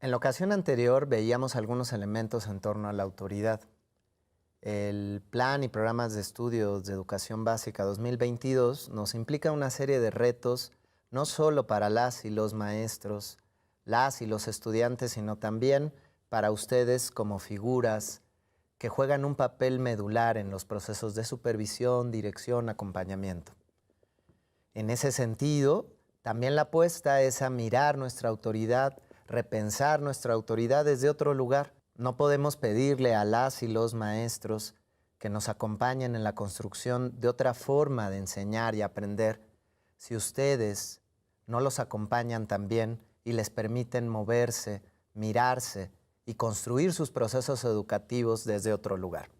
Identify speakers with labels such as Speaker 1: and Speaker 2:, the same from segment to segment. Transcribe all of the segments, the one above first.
Speaker 1: En la ocasión anterior veíamos algunos elementos en torno a la autoridad. El Plan y Programas de Estudios de Educación Básica 2022 nos implica una serie de retos, no solo para las y los maestros, las y los estudiantes, sino también para ustedes como figuras que juegan un papel medular en los procesos de supervisión, dirección, acompañamiento. En ese sentido, también la apuesta es a mirar nuestra autoridad, repensar nuestra autoridad desde otro lugar. No podemos pedirle a las y los maestros que nos acompañen en la construcción de otra forma de enseñar y aprender si ustedes no los acompañan también y les permiten moverse, mirarse y construir sus procesos educativos desde otro lugar.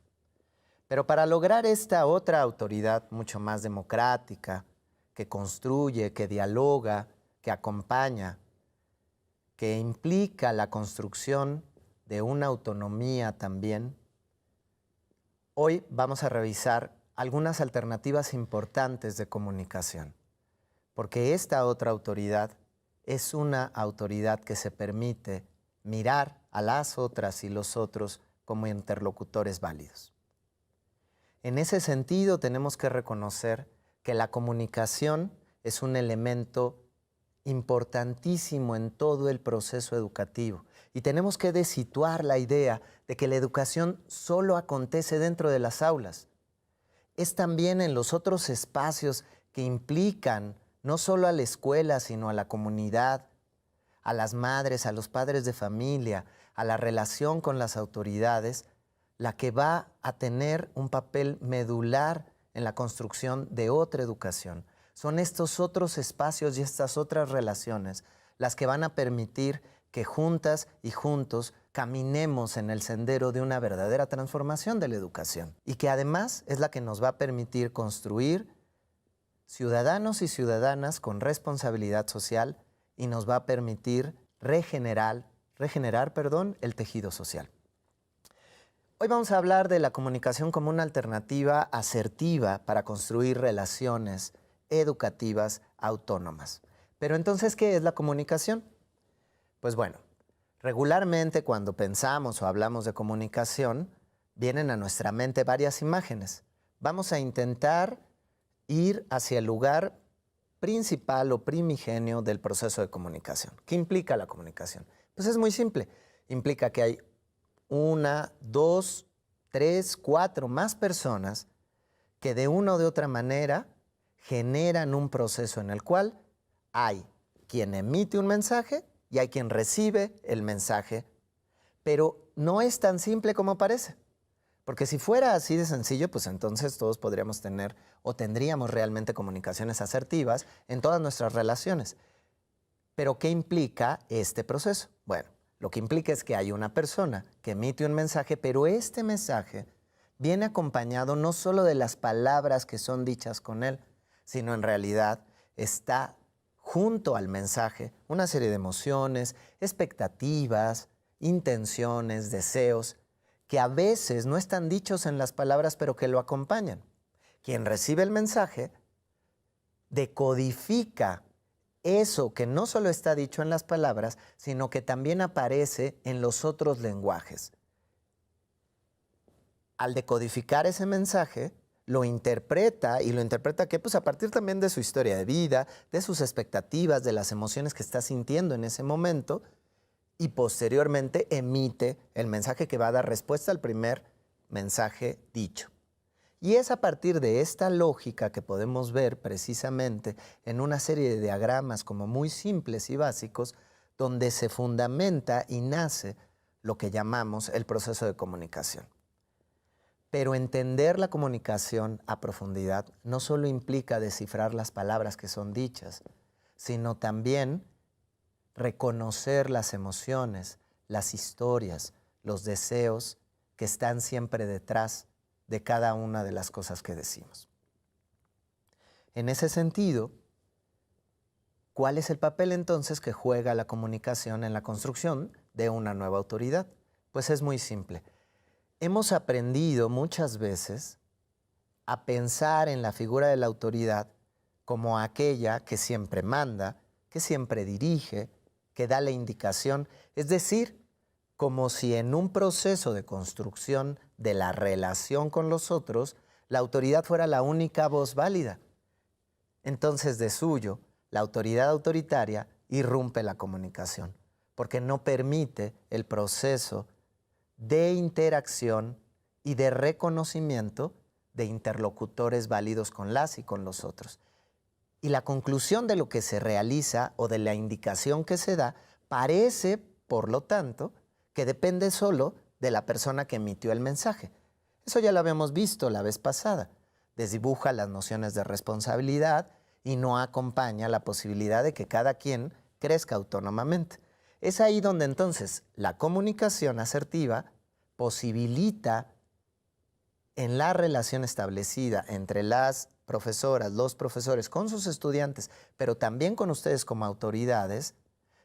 Speaker 1: Pero para lograr esta otra autoridad mucho más democrática, que construye, que dialoga, que acompaña, que implica la construcción de una autonomía también, hoy vamos a revisar algunas alternativas importantes de comunicación, porque esta otra autoridad es una autoridad que se permite mirar a las otras y los otros como interlocutores válidos. En ese sentido, tenemos que reconocer que la comunicación es un elemento importantísimo en todo el proceso educativo y tenemos que desituar la idea de que la educación solo acontece dentro de las aulas. Es también en los otros espacios que implican no solo a la escuela, sino a la comunidad, a las madres, a los padres de familia, a la relación con las autoridades, la que va a tener un papel medular en la construcción de otra educación. Son estos otros espacios y estas otras relaciones las que van a permitir que juntas y juntos caminemos en el sendero de una verdadera transformación de la educación y que además es la que nos va a permitir construir ciudadanos y ciudadanas con responsabilidad social y nos va a permitir regenerar el tejido social. Hoy vamos a hablar de la comunicación como una alternativa asertiva para construir relaciones educativas autónomas. Pero entonces, ¿qué es la comunicación? Pues bueno, regularmente cuando pensamos o hablamos de comunicación, vienen a nuestra mente varias imágenes. Vamos a intentar ir hacia el lugar principal o primigenio del proceso de comunicación. ¿Qué implica la comunicación? Pues es muy simple. Implica que hay una, dos, tres, cuatro más personas que de una o de otra manera generan un proceso en el cual hay quien emite un mensaje y hay quien recibe el mensaje, pero no es tan simple como parece. Porque si fuera así de sencillo, pues entonces todos podríamos tener o tendríamos realmente comunicaciones asertivas en todas nuestras relaciones. Pero ¿qué implica este proceso? Bueno, lo que implica es que hay una persona que emite un mensaje, pero este mensaje viene acompañado no solo de las palabras que son dichas con él, sino en realidad está junto al mensaje una serie de emociones, expectativas, intenciones, deseos, que a veces no están dichos en las palabras, pero que lo acompañan. Quien recibe el mensaje decodifica eso que no solo está dicho en las palabras, sino que también aparece en los otros lenguajes. Al decodificar ese mensaje, lo interpreta, y lo interpreta ¿qué? Pues a partir también de su historia de vida, de sus expectativas, de las emociones que está sintiendo en ese momento, y posteriormente emite el mensaje que va a dar respuesta al primer mensaje dicho. Y es a partir de esta lógica que podemos ver precisamente en una serie de diagramas como muy simples y básicos, donde se fundamenta y nace lo que llamamos el proceso de comunicación. Pero entender la comunicación a profundidad no solo implica descifrar las palabras que son dichas, sino también reconocer las emociones, las historias, los deseos que están siempre detrás de cada una de las cosas que decimos. En ese sentido, ¿cuál es el papel entonces que juega la comunicación en la construcción de una nueva autoridad? Pues es muy simple. Hemos aprendido muchas veces a pensar en la figura de la autoridad como aquella que siempre manda, que siempre dirige, que da la indicación, es decir, como si en un proceso de construcción de la relación con los otros, la autoridad fuera la única voz válida. Entonces, de suyo, la autoridad autoritaria irrumpe la comunicación, porque no permite el proceso de interacción y de reconocimiento de interlocutores válidos con las y con los otros. Y la conclusión de lo que se realiza o de la indicación que se da parece, por lo tanto, que depende solo de la persona que emitió el mensaje. Eso ya lo habíamos visto la vez pasada. Desdibuja las nociones de responsabilidad y no acompaña la posibilidad de que cada quien crezca autónomamente. Es ahí donde entonces la comunicación asertiva posibilita en la relación establecida entre las profesoras, los profesores, con sus estudiantes, pero también con ustedes como autoridades,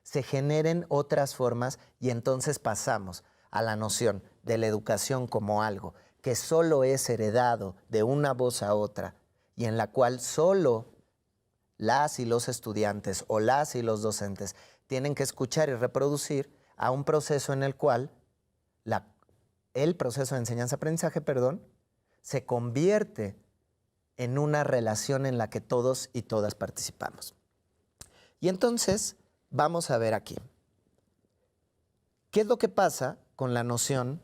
Speaker 1: se generen otras formas y entonces pasamos a la noción de la educación como algo que solo es heredado de una voz a otra y en la cual solo las y los estudiantes o las y los docentes tienen que escuchar y reproducir a un proceso en el cual el proceso de enseñanza-aprendizaje, se convierte en una relación en la que todos y todas participamos. Y entonces vamos a ver aquí, ¿qué es lo que pasa con la noción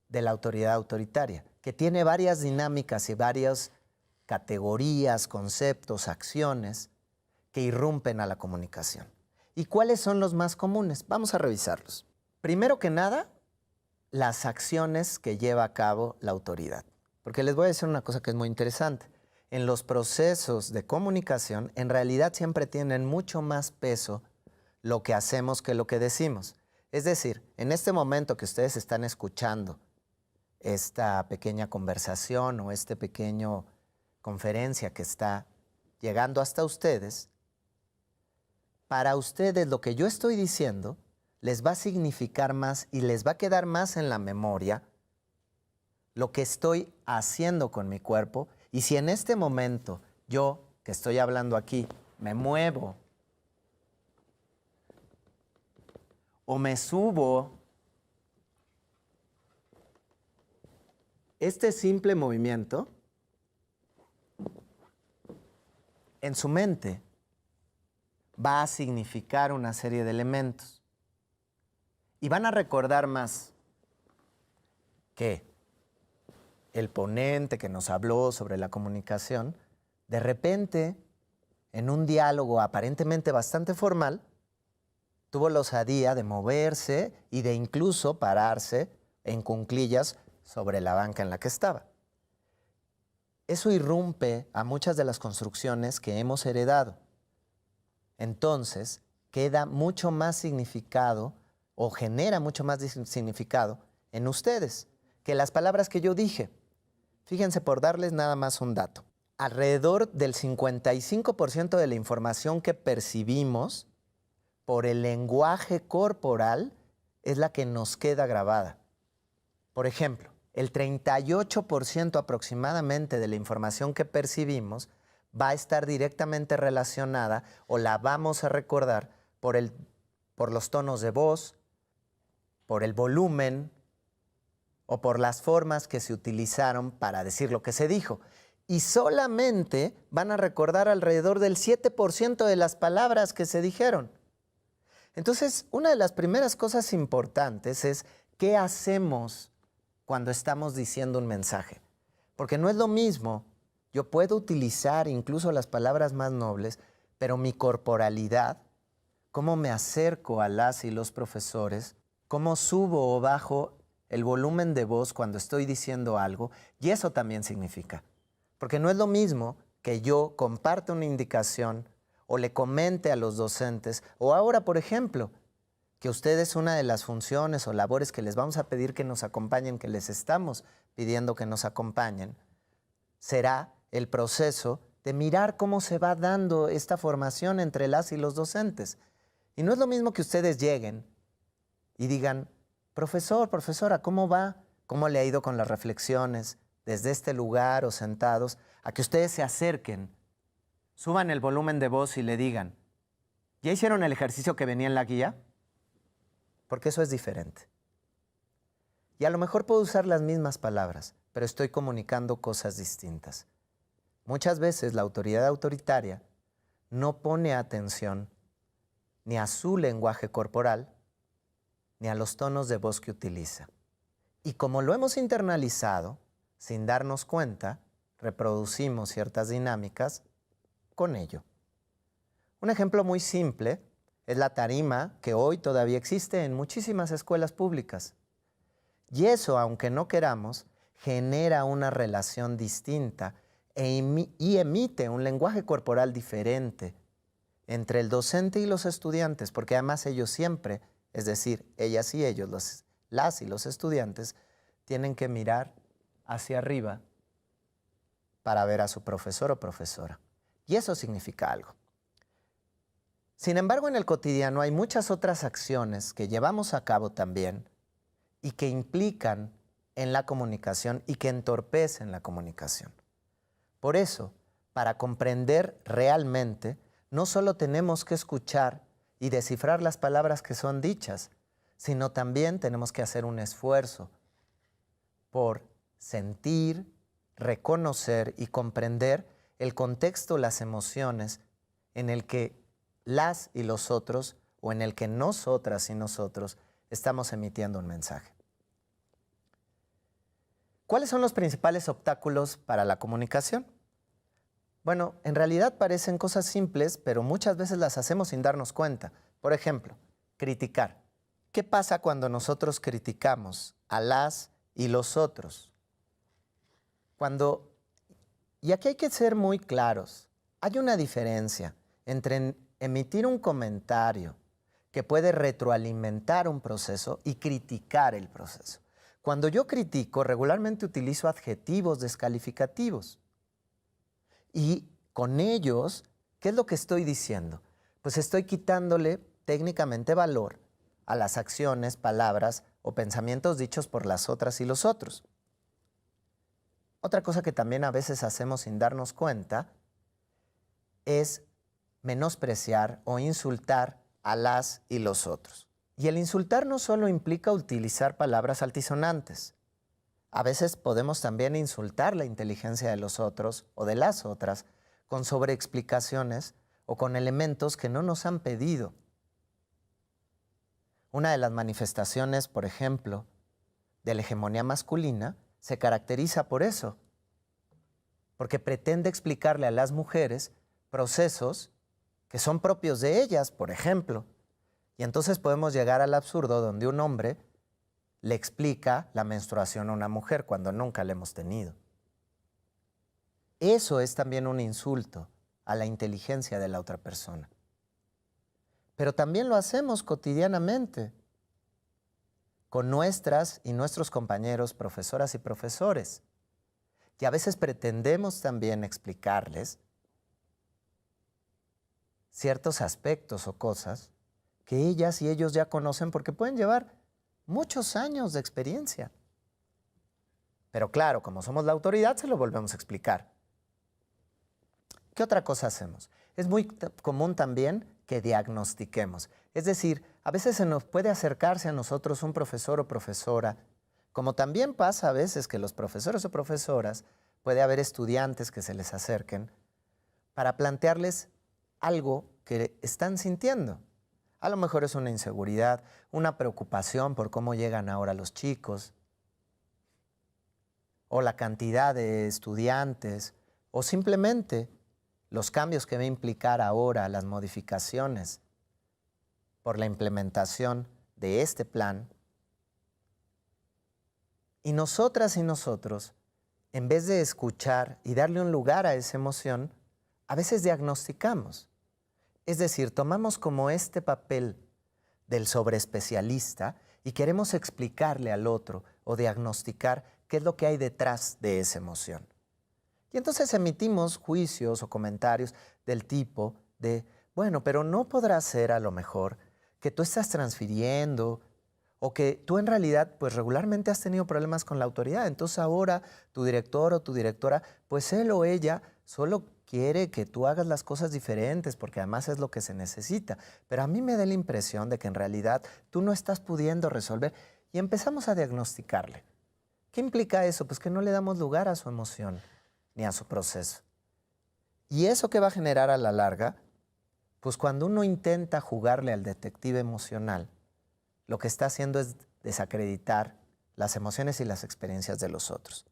Speaker 1: de la autoridad autoritaria? Que tiene varias dinámicas y varias categorías, conceptos, acciones que irrumpen a la comunicación. ¿Y cuáles son los más comunes? Vamos a revisarlos. Primero que nada, las acciones que lleva a cabo la autoridad. Porque les voy a decir una cosa que es muy interesante. En los procesos de comunicación, en realidad siempre tienen mucho más peso lo que hacemos que lo que decimos. Es decir, en este momento que ustedes están escuchando esta pequeña conversación o esta pequeña conferencia que está llegando hasta ustedes, para ustedes lo que yo estoy diciendo les va a significar más y les va a quedar más en la memoria lo que estoy haciendo con mi cuerpo. Y si en este momento yo, que estoy hablando aquí, me muevo o me subo, este simple movimiento en su mente va a significar una serie de elementos y van a recordar más que el ponente que nos habló sobre la comunicación, de repente, en un diálogo aparentemente bastante formal, tuvo la osadía de moverse y de incluso pararse en cuclillas sobre la banca en la que estaba. Eso irrumpe a muchas de las construcciones que hemos heredado. Entonces, queda mucho más significado o genera mucho más significado en ustedes que las palabras que yo dije. Fíjense, por darles nada más un dato. Alrededor del 55% de la información que percibimos por el lenguaje corporal es la que nos queda grabada. Por ejemplo, el 38% aproximadamente de la información que percibimos va a estar directamente relacionada o la vamos a recordar por los tonos de voz, por el volumen o por las formas que se utilizaron para decir lo que se dijo. Y solamente van a recordar alrededor del 7% de las palabras que se dijeron. Entonces, una de las primeras cosas importantes es qué hacemos cuando estamos diciendo un mensaje. Porque no es lo mismo, yo puedo utilizar incluso las palabras más nobles, pero mi corporalidad, cómo me acerco a las y los profesores, cómo subo o bajo el volumen de voz cuando estoy diciendo algo, y eso también significa. Porque no es lo mismo que yo comparte una indicación o le comente a los docentes, o ahora, por ejemplo, que ustedes una de las funciones o labores que les vamos a pedir que nos acompañen, que les estamos pidiendo que nos acompañen, será el proceso de mirar cómo se va dando esta formación entre las y los docentes. Y no es lo mismo que ustedes lleguen y digan, profesor, profesora, ¿cómo va? ¿Cómo le ha ido con las reflexiones desde este lugar o sentados? A que ustedes se acerquen, suban el volumen de voz y le digan, ¿Ya hicieron el ejercicio que venía en la guía? Porque eso es diferente. Y a lo mejor puedo usar las mismas palabras, pero estoy comunicando cosas distintas. Muchas veces la autoridad autoritaria no pone atención ni a su lenguaje corporal, ni a los tonos de voz que utiliza. Y como lo hemos internalizado, sin darnos cuenta, reproducimos ciertas dinámicas con ello. Un ejemplo muy simple es la tarima que hoy todavía existe en muchísimas escuelas públicas. Y eso, aunque no queramos, genera una relación distinta y emite un lenguaje corporal diferente entre el docente y los estudiantes, porque además ellos siempre, es decir, ellas y ellos, las y los estudiantes, tienen que mirar hacia arriba para ver a su profesor o profesora. Y eso significa algo. Sin embargo, en el cotidiano hay muchas otras acciones que llevamos a cabo también y que implican en la comunicación y que entorpecen la comunicación. Por eso, para comprender realmente, no solo tenemos que escuchar y descifrar las palabras que son dichas, sino también tenemos que hacer un esfuerzo por sentir, reconocer y comprender el contexto, las emociones en el que las y los otros, o en el que nosotras y nosotros estamos emitiendo un mensaje. ¿Cuáles son los principales obstáculos para la comunicación? Bueno, en realidad parecen cosas simples, pero muchas veces las hacemos sin darnos cuenta. Por ejemplo, criticar. ¿Qué pasa cuando nosotros criticamos a las y los otros? Y aquí hay que ser muy claros, hay una diferencia entre emitir un comentario que puede retroalimentar un proceso y criticar el proceso. Cuando yo critico, regularmente utilizo adjetivos descalificativos. Y con ellos, ¿qué es lo que estoy diciendo? Pues estoy quitándole técnicamente valor a las acciones, palabras o pensamientos dichos por las otras y los otros. Otra cosa que también a veces hacemos sin darnos cuenta es menospreciar o insultar a las y los otros. Y el insultar no solo implica utilizar palabras altisonantes. A veces podemos también insultar la inteligencia de los otros o de las otras con sobreexplicaciones o con elementos que no nos han pedido. Una de las manifestaciones, por ejemplo, de la hegemonía masculina se caracteriza por eso, porque pretende explicarle a las mujeres procesos que son propios de ellas, por ejemplo. Y entonces podemos llegar al absurdo donde un hombre le explica la menstruación a una mujer cuando nunca la hemos tenido. Eso es también un insulto a la inteligencia de la otra persona. Pero también lo hacemos cotidianamente con nuestras y nuestros compañeros, profesoras y profesores. Y a veces pretendemos también explicarles ciertos aspectos o cosas que ellas y ellos ya conocen porque pueden llevar muchos años de experiencia. Pero claro, como somos la autoridad, se lo volvemos a explicar. ¿Qué otra cosa hacemos? Es muy común también que diagnostiquemos. Es decir, a veces se nos puede acercarse a nosotros un profesor o profesora, como también pasa a veces que los profesores o profesoras, puede haber estudiantes que se les acerquen para plantearles algo que están sintiendo. A lo mejor es una inseguridad, una preocupación por cómo llegan ahora los chicos, o la cantidad de estudiantes, o simplemente los cambios que va a implicar ahora, las modificaciones por la implementación de este plan. Y nosotras y nosotros, en vez de escuchar y darle un lugar a esa emoción, a veces diagnosticamos. Es decir, tomamos como este papel del sobreespecialista y queremos explicarle al otro o diagnosticar qué es lo que hay detrás de esa emoción. Y entonces emitimos juicios o comentarios del tipo de, bueno, pero no podrá ser a lo mejor que tú estás transfiriendo O que tú en realidad, pues regularmente has tenido problemas con la autoridad. Entonces ahora tu director o tu directora, pues él o ella solo quiere que tú hagas las cosas diferentes porque además es lo que se necesita. Pero a mí me da la impresión de que en realidad tú no estás pudiendo resolver y empezamos a diagnosticarle. ¿Qué implica eso? Pues que no le damos lugar a su emoción ni a su proceso. ¿Y eso qué va a generar a la larga? Pues cuando uno intenta jugarle al detective emocional, lo que está haciendo es desacreditar las emociones y las experiencias de los otros.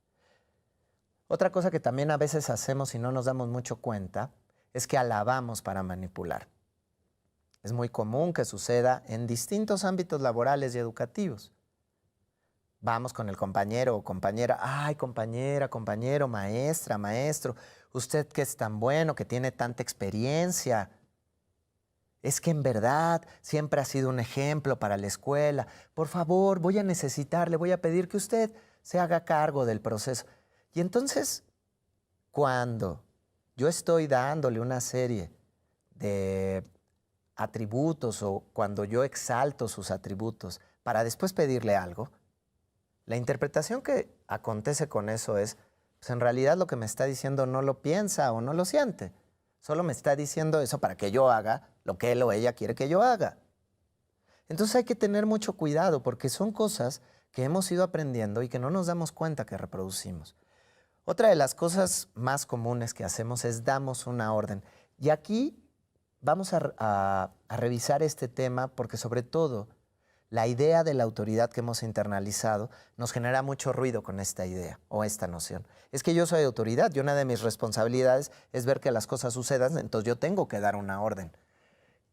Speaker 1: Otra cosa que también a veces hacemos y no nos damos mucho cuenta es que alabamos para manipular. Es muy común que suceda en distintos ámbitos laborales y educativos. Vamos con el compañero o compañera, ay compañera, compañero, maestra, maestro, usted que es tan bueno, que tiene tanta experiencia. Es que en verdad siempre ha sido un ejemplo para la escuela. Por favor, voy a necesitarle, voy a pedir que usted se haga cargo del proceso. Y entonces, cuando yo estoy dándole una serie de atributos o cuando yo exalto sus atributos para después pedirle algo, la interpretación que acontece con eso es, pues en realidad lo que me está diciendo no lo piensa o no lo siente. Solo me está diciendo eso para que yo haga lo que él o ella quiere que yo haga. Entonces hay que tener mucho cuidado porque son cosas que hemos ido aprendiendo y que no nos damos cuenta que reproducimos. Otra de las cosas más comunes que hacemos es damos una orden. Y aquí vamos a revisar este tema porque sobre todo la idea de la autoridad que hemos internalizado nos genera mucho ruido con esta idea o esta noción. Es que yo soy autoridad y una de mis responsabilidades es ver que las cosas sucedan, entonces yo tengo que dar una orden.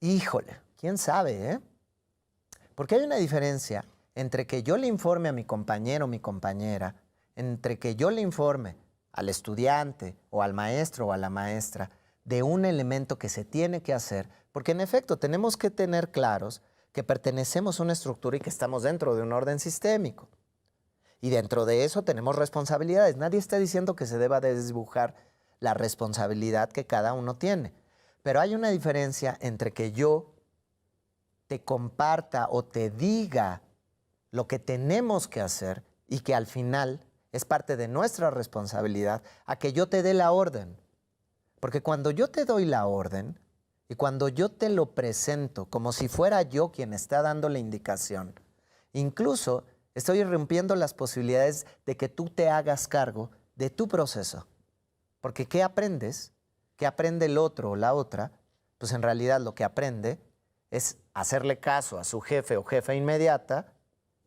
Speaker 1: Híjole, quién sabe, ¿eh? Porque hay una diferencia entre que yo le informe a mi compañero o mi compañera, entre que yo le informe al estudiante o al maestro o a la maestra de un elemento que se tiene que hacer, porque en efecto tenemos que tener claros que pertenecemos a una estructura y que estamos dentro de un orden sistémico. Y dentro de eso tenemos responsabilidades. Nadie está diciendo que se deba desdibujar la responsabilidad que cada uno tiene. Pero hay una diferencia entre que yo te comparta o te diga lo que tenemos que hacer y que al final es parte de nuestra responsabilidad, a que yo te dé la orden. Porque cuando yo te doy la orden y cuando yo te lo presento como si fuera yo quien está dando la indicación, incluso estoy irrumpiendo las posibilidades de que tú te hagas cargo de tu proceso. Porque ¿qué aprendes? ¿Qué aprende el otro o la otra? Pues en realidad lo que aprende es hacerle caso a su jefe o jefa inmediata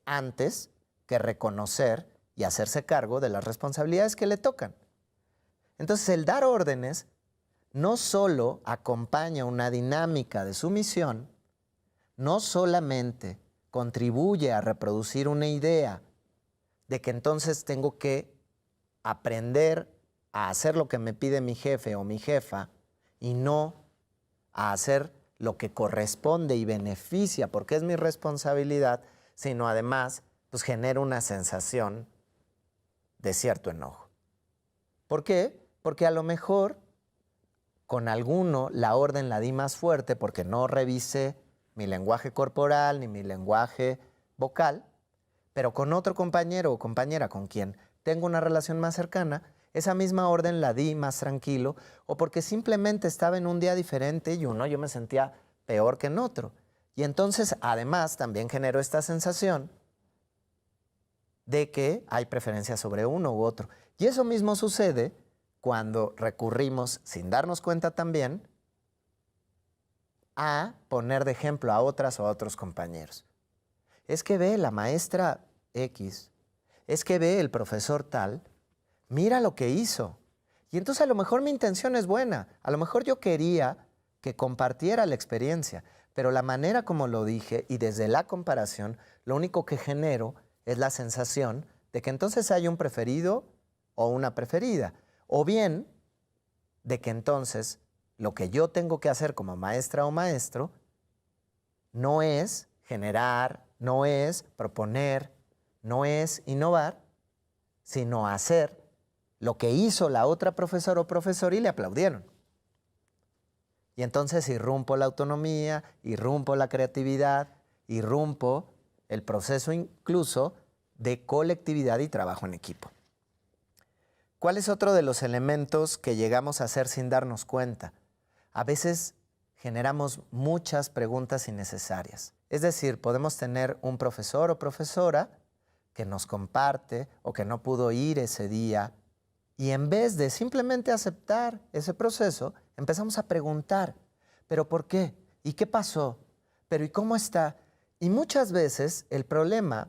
Speaker 1: antes que reconocer y hacerse cargo de las responsabilidades que le tocan. Entonces el dar órdenes no solo acompaña una dinámica de sumisión, no solamente contribuye a reproducir una idea de que entonces tengo que aprender a hacer lo que me pide mi jefe o mi jefa y no a hacer lo que corresponde y beneficia porque es mi responsabilidad, sino además pues genera una sensación de cierto enojo. ¿Por qué? Porque a lo mejor con alguno la orden la di más fuerte porque no revisé mi lenguaje corporal ni mi lenguaje vocal, pero con otro compañero o compañera con quien tengo una relación más cercana, esa misma orden la di más tranquilo o porque simplemente estaba en un día diferente y yo me sentía peor que en otro. Y entonces además también generó esta sensación de que hay preferencia sobre uno u otro. Y eso mismo sucede cuando recurrimos, sin darnos cuenta también, a poner de ejemplo a otras o a otros compañeros. Es que ve la maestra X, es que ve el profesor tal, mira lo que hizo. Y entonces a lo mejor mi intención es buena, a lo mejor yo quería que compartiera la experiencia, pero la manera como lo dije y desde la comparación, lo único que genero es la sensación de que entonces hay un preferido o una preferida. O bien, de que entonces lo que yo tengo que hacer como maestra o maestro no es generar, no es proponer, no es innovar, sino hacer lo que hizo la otra profesora o profesor y le aplaudieron. Y entonces irrumpo la autonomía, irrumpo la creatividad, irrumpo el proceso incluso de colectividad y trabajo en equipo. ¿Cuál es otro de los elementos que llegamos a hacer sin darnos cuenta? A veces generamos muchas preguntas innecesarias. Es decir, podemos tener un profesor o profesora que nos comparte o que no pudo ir ese día y en vez de simplemente aceptar ese proceso, empezamos a preguntar, ¿pero por qué? ¿Y qué pasó? ¿Pero y cómo está? Y muchas veces el problema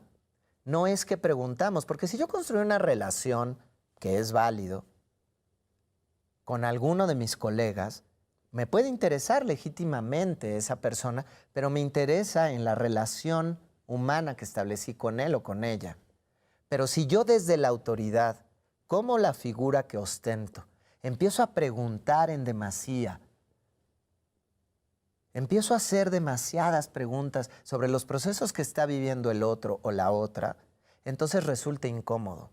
Speaker 1: no es que preguntamos, porque si yo construyo una relación que es válido con alguno de mis colegas, me puede interesar legítimamente esa persona, pero me interesa en la relación humana que establecí con él o con ella. Pero si yo desde la autoridad, como la figura que ostento, empiezo a preguntar en demasía, empiezo a hacer demasiadas preguntas sobre los procesos que está viviendo el otro o la otra, entonces resulta incómodo.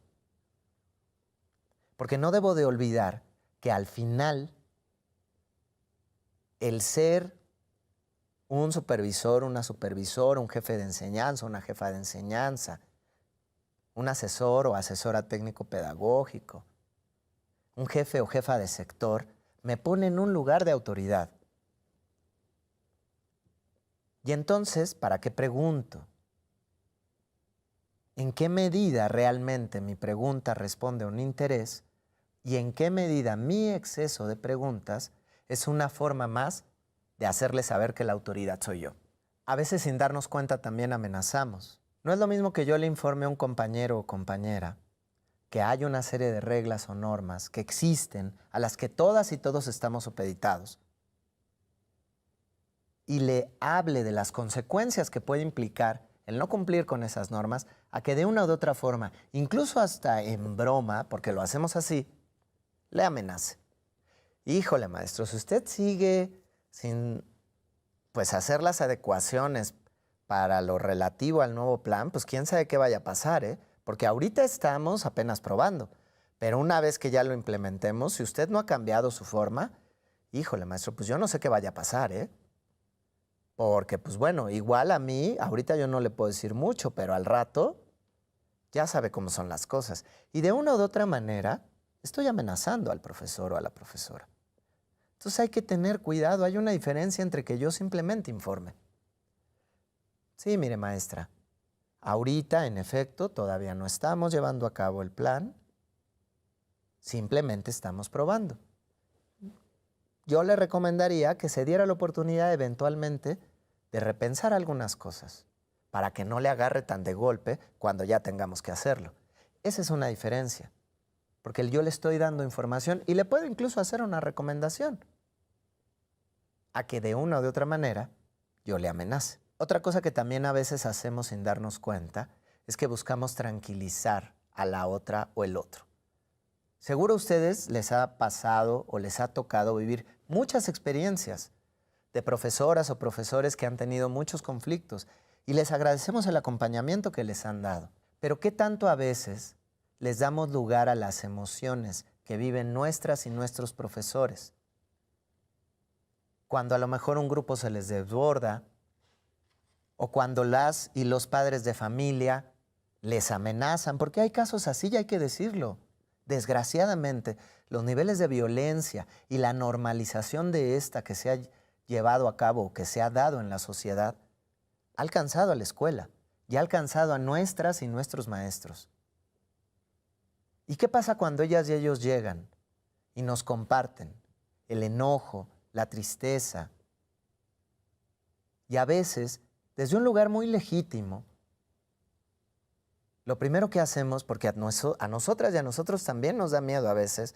Speaker 1: Porque no debo de olvidar que al final el ser un supervisor, una supervisora, un jefe de enseñanza, una jefa de enseñanza, un asesor o asesora técnico-pedagógico, un jefe o jefa de sector, me pone en un lugar de autoridad. Y entonces, ¿para qué pregunto? ¿En qué medida realmente mi pregunta responde a un interés? ¿Y en qué medida mi exceso de preguntas es una forma más de hacerle saber que la autoridad soy yo? A veces sin darnos cuenta también amenazamos. No es lo mismo que yo le informe a un compañero o compañera que hay una serie de reglas o normas que existen a las que todas y todos estamos supeditados y le hable de las consecuencias que puede implicar el no cumplir con esas normas, a que de una u otra forma, incluso hasta en broma, porque lo hacemos así, le amenace. Híjole, maestro, si usted sigue sin hacer las adecuaciones para lo relativo al nuevo plan, pues quién sabe qué vaya a pasar, ¿eh? Porque ahorita estamos apenas probando, pero una vez que ya lo implementemos, si usted no ha cambiado su forma, híjole, maestro, pues yo no sé qué vaya a pasar, ¿eh? Porque, pues bueno, igual a mí, ahorita yo no le puedo decir mucho, pero al rato ya sabe cómo son las cosas. Y de una u otra manera, estoy amenazando al profesor o a la profesora. Entonces hay que tener cuidado, hay una diferencia entre que yo simplemente informe. Sí, mire, maestra, ahorita, en efecto, todavía no estamos llevando a cabo el plan, simplemente estamos probando. Yo le recomendaría que se diera la oportunidad eventualmente de repensar algunas cosas para que no le agarre tan de golpe cuando ya tengamos que hacerlo. Esa es una diferencia, porque yo le estoy dando información y le puedo incluso hacer una recomendación a que de una o de otra manera yo le amenace. Otra cosa que también a veces hacemos sin darnos cuenta es que buscamos tranquilizar a la otra o el otro. Seguro a ustedes les ha pasado o les ha tocado vivir muchas experiencias de profesoras o profesores que han tenido muchos conflictos y les agradecemos el acompañamiento que les han dado. Pero ¿qué tanto a veces les damos lugar a las emociones que viven nuestras y nuestros profesores? Cuando a lo mejor un grupo se les desborda o cuando las y los padres de familia les amenazan, porque hay casos así y hay que decirlo. Desgraciadamente, los niveles de violencia y la normalización de esta que se ha llevado a cabo o que se ha dado en la sociedad ha alcanzado a la escuela y ha alcanzado a nuestras y nuestros maestros. ¿Y qué pasa cuando ellas y ellos llegan y nos comparten el enojo, la tristeza? Y a veces, desde un lugar muy legítimo, lo primero que hacemos, porque a nosotras y a nosotros también nos da miedo a veces,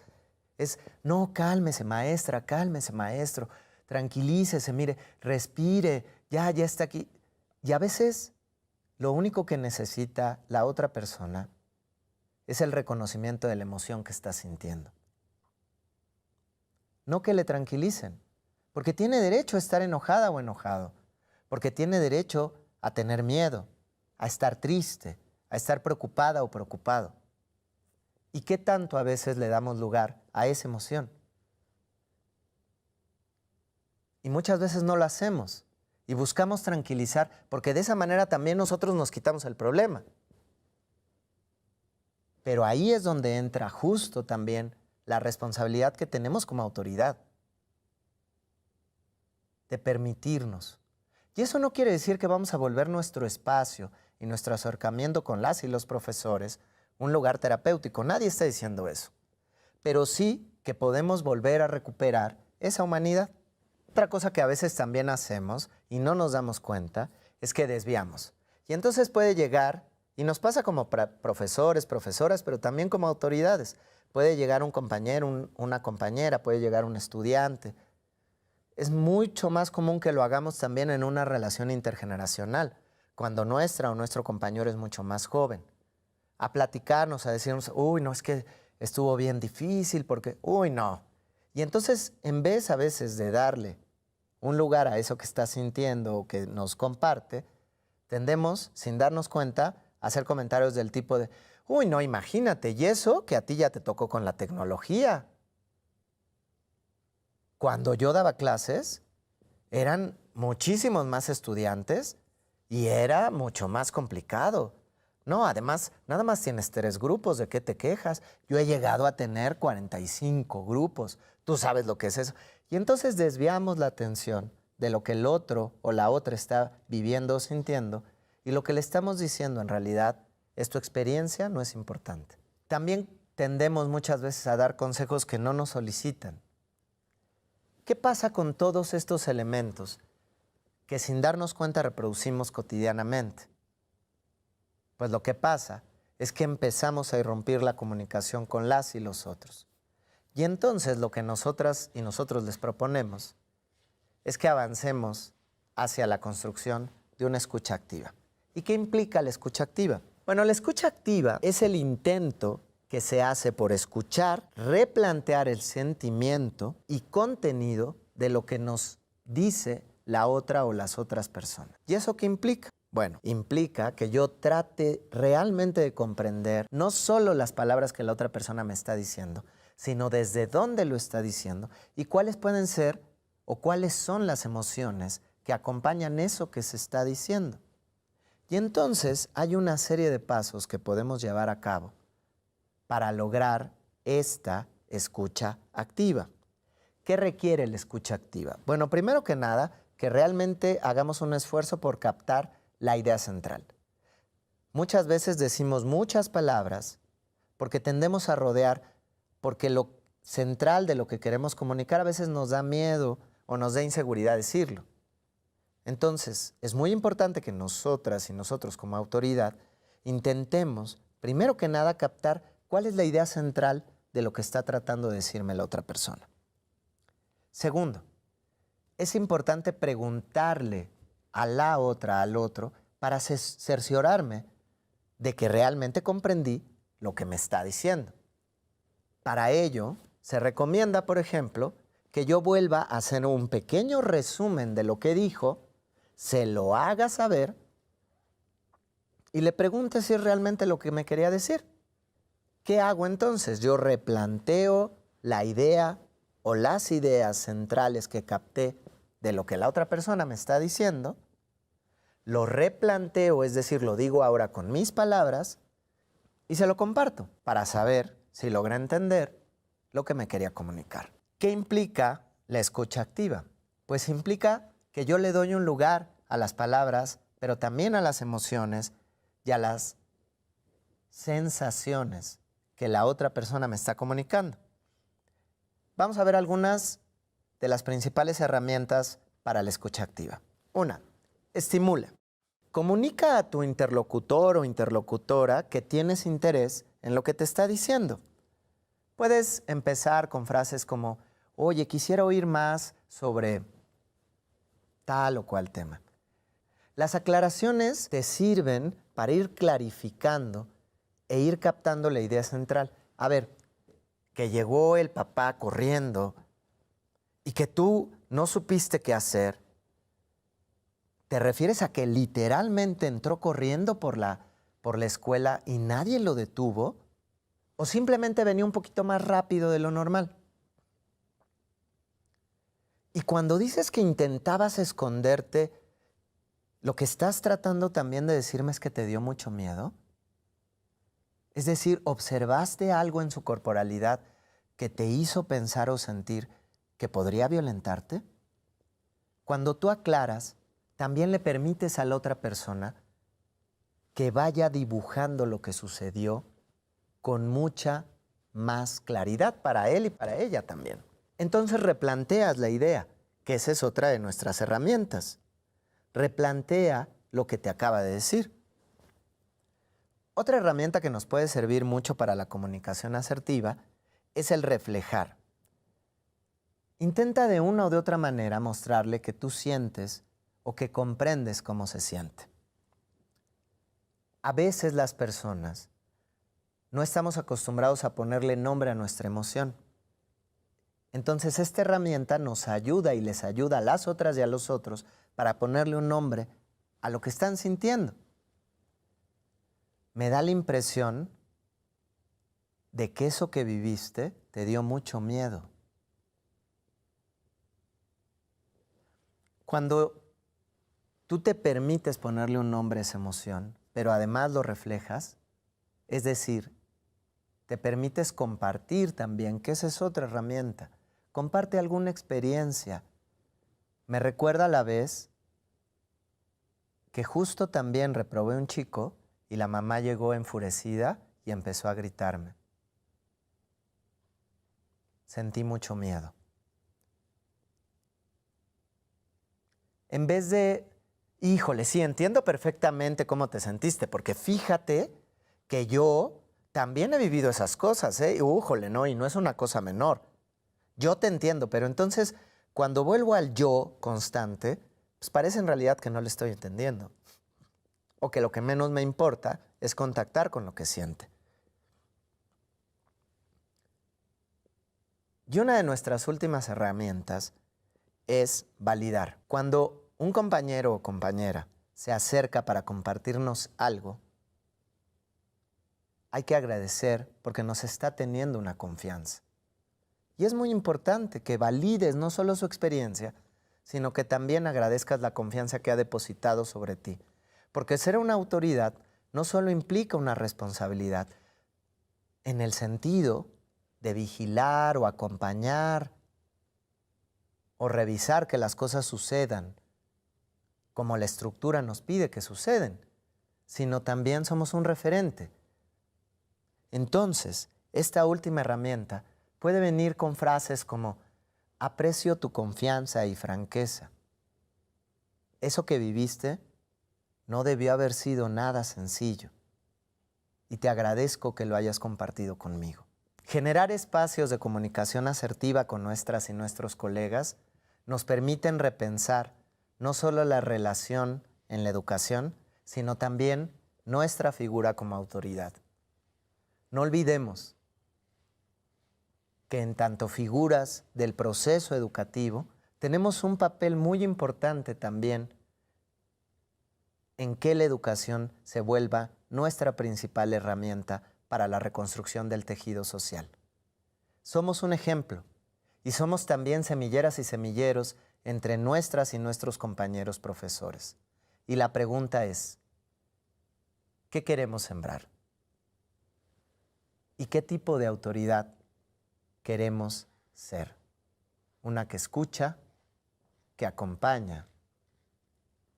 Speaker 1: es, no, cálmese maestra, cálmese maestro, tranquilícese, mire, respire, ya está aquí. Y a veces lo único que necesita la otra persona es el reconocimiento de la emoción que está sintiendo. No que le tranquilicen, porque tiene derecho a estar enojada o enojado, porque tiene derecho a tener miedo, a estar triste, a estar preocupada o preocupado. ¿Y qué tanto a veces le damos lugar a esa emoción? Y muchas veces no lo hacemos. y buscamos tranquilizar, porque de esa manera también nosotros nos quitamos el problema. Pero ahí es donde entra justo también la responsabilidad que tenemos como autoridad de permitirnos. Y eso no quiere decir que vamos a volver nuestro espacio y nuestro acercamiento con las y los profesores un lugar terapéutico. Nadie está diciendo eso. Pero sí que podemos volver a recuperar esa humanidad. Otra cosa que a veces también hacemos y no nos damos cuenta es que desviamos. Y entonces puede llegar, y nos pasa como profesores, profesoras, pero también como autoridades. Puede llegar un compañero, una compañera, puede llegar un estudiante. Es mucho más común que lo hagamos también en una relación intergeneracional, cuando nuestra o nuestro compañero es mucho más joven. A platicarnos, a decirnos, uy, no, es que estuvo bien difícil porque, uy, no. Y entonces, en vez a veces de darle un lugar a eso que está sintiendo o que nos comparte, tendemos, sin darnos cuenta, a hacer comentarios del tipo de, uy, no, imagínate, y eso que a ti ya te tocó con la tecnología. Cuando yo daba clases, eran muchísimos más estudiantes y era mucho más complicado. No, además, nada más tienes 3 grupos, ¿de qué te quejas? Yo he llegado a tener 45 grupos, tú sabes lo que es eso. Y entonces desviamos la atención de lo que el otro o la otra está viviendo o sintiendo y lo que le estamos diciendo en realidad es tu experiencia, no es importante. También tendemos muchas veces a dar consejos que no nos solicitan. ¿Qué pasa con todos estos elementos que sin darnos cuenta reproducimos cotidianamente? Pues lo que pasa es que empezamos a irrumpir la comunicación con las y los otros. Y entonces lo que nosotras y nosotros les proponemos es que avancemos hacia la construcción de una escucha activa. ¿Y qué implica la escucha activa? Bueno, la escucha activa es el intento que se hace por escuchar, replantear el sentimiento y contenido de lo que nos dice la otra o las otras personas. ¿Y eso qué implica? Bueno, implica que yo trate realmente de comprender no solo las palabras que la otra persona me está diciendo, sino desde dónde lo está diciendo y cuáles pueden ser o cuáles son las emociones que acompañan eso que se está diciendo. Y entonces hay una serie de pasos que podemos llevar a cabo para lograr esta escucha activa. ¿Qué requiere la escucha activa? Bueno, primero que nada, que realmente hagamos un esfuerzo por captar la idea central. Muchas veces decimos muchas palabras porque tendemos a rodear, porque lo central de lo que queremos comunicar a veces nos da miedo o nos da inseguridad decirlo. Entonces, es muy importante que nosotras y nosotros como autoridad intentemos, primero que nada, captar cuál es la idea central de lo que está tratando de decirme la otra persona. Segundo, es importante preguntarle a la otra, al otro, para cerciorarme de que realmente comprendí lo que me está diciendo. Para ello, se recomienda, por ejemplo, que yo vuelva a hacer un pequeño resumen de lo que dijo, se lo haga saber y le pregunte si es realmente lo que me quería decir. ¿Qué hago entonces? Yo replanteo la idea o las ideas centrales que capté de lo que la otra persona me está diciendo, lo replanteo, es decir, lo digo ahora con mis palabras y se lo comparto para saber si logra entender lo que me quería comunicar. ¿Qué implica la escucha activa? Pues implica que yo le doy un lugar a las palabras, pero también a las emociones y a las sensaciones que la otra persona me está comunicando. Vamos a ver algunas de las principales herramientas para la escucha activa. 1. Estimula. Comunica a tu interlocutor o interlocutora que tienes interés en lo que te está diciendo. Puedes empezar con frases como, oye, quisiera oír más sobre tal o cual tema. Las aclaraciones te sirven para ir clarificando e ir captando la idea central. A ver, que llegó el papá corriendo y que tú no supiste qué hacer, ¿te refieres a que literalmente entró corriendo por la escuela y nadie lo detuvo? ¿O simplemente venía un poquito más rápido de lo normal? Y cuando dices que intentabas esconderte, Lo que estás tratando también de decirme es que te dio mucho miedo. Es decir, ¿observaste algo en su corporalidad que te hizo pensar o sentir que podría violentarte? Cuando tú aclaras, también le permites a la otra persona que vaya dibujando lo que sucedió con mucha más claridad para él y para ella también. Entonces replanteas la idea, que esa es otra de nuestras herramientas. Replantea lo que te acaba de decir. Otra herramienta que nos puede servir mucho para la comunicación asertiva es el reflejar. Intenta de una o de otra manera mostrarle que tú sientes o que comprendes cómo se siente. A veces las personas no estamos acostumbrados a ponerle nombre a nuestra emoción. Entonces esta herramienta nos ayuda y les ayuda a las otras y a los otros para ponerle un nombre a lo que están sintiendo. Me da la impresión de que eso que viviste te dio mucho miedo. Cuando tú te permites ponerle un nombre a esa emoción, pero además lo reflejas, es decir, te permites compartir también, que esa es otra herramienta. Comparte alguna experiencia. Me recuerda la vez que justo también reprobé un chico y la mamá llegó enfurecida y empezó a gritarme. Sentí mucho miedo. En vez de, híjole, sí, entiendo perfectamente cómo te sentiste, porque fíjate que yo también he vivido esas cosas, ¿eh? Újole, no, y no es una cosa menor. Yo te entiendo, pero entonces cuando vuelvo al yo constante, pues parece en realidad que no le estoy entendiendo. O que lo que menos me importa es contactar con lo que siente. Y una de nuestras últimas herramientas es validar. Cuando un compañero o compañera se acerca para compartirnos algo, hay que agradecer porque nos está teniendo una confianza. Y es muy importante que valides no solo su experiencia, sino que también agradezcas la confianza que ha depositado sobre ti. Porque ser una autoridad no solo implica una responsabilidad en el sentido de vigilar o acompañar o revisar que las cosas sucedan como la estructura nos pide que suceden, sino también somos un referente. Entonces, esta última herramienta puede venir con frases como aprecio tu confianza y franqueza. Eso que viviste no debió haber sido nada sencillo y te agradezco que lo hayas compartido conmigo. Generar espacios de comunicación asertiva con nuestras y nuestros colegas nos permiten repensar no solo la relación en la educación, sino también nuestra figura como autoridad. No olvidemos que en tanto figuras del proceso educativo, tenemos un papel muy importante también en que la educación se vuelva nuestra principal herramienta para la reconstrucción del tejido social. Somos un ejemplo y somos también semilleras y semilleros entre nuestras y nuestros compañeros profesores. Y la pregunta es, ¿qué queremos sembrar? ¿Y qué tipo de autoridad queremos ser? ¿Una que escucha, que acompaña,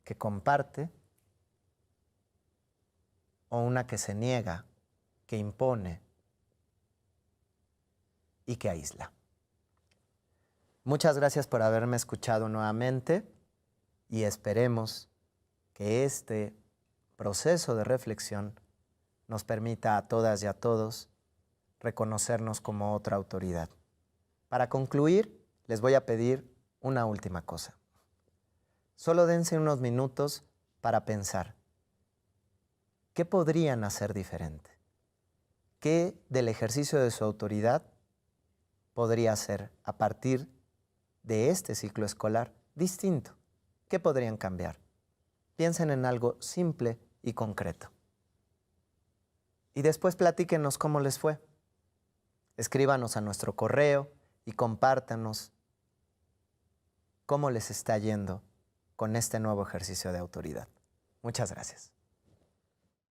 Speaker 1: que comparte? ¿O una que se niega, que impone y que aísla? Muchas gracias por haberme escuchado nuevamente y esperemos que este proceso de reflexión nos permita a todas y a todos reconocernos como otra autoridad. Para concluir, les voy a pedir una última cosa. Solo dense unos minutos para pensar. ¿Qué podrían hacer diferente? ¿Qué del ejercicio de su autoridad podría hacer a partir de este ciclo escolar distinto? ¿Qué podrían cambiar? Piensen en algo simple y concreto. Y después platíquenos cómo les fue. Escríbanos a nuestro correo y compártanos cómo les está yendo con este nuevo ejercicio de autoridad. Muchas gracias.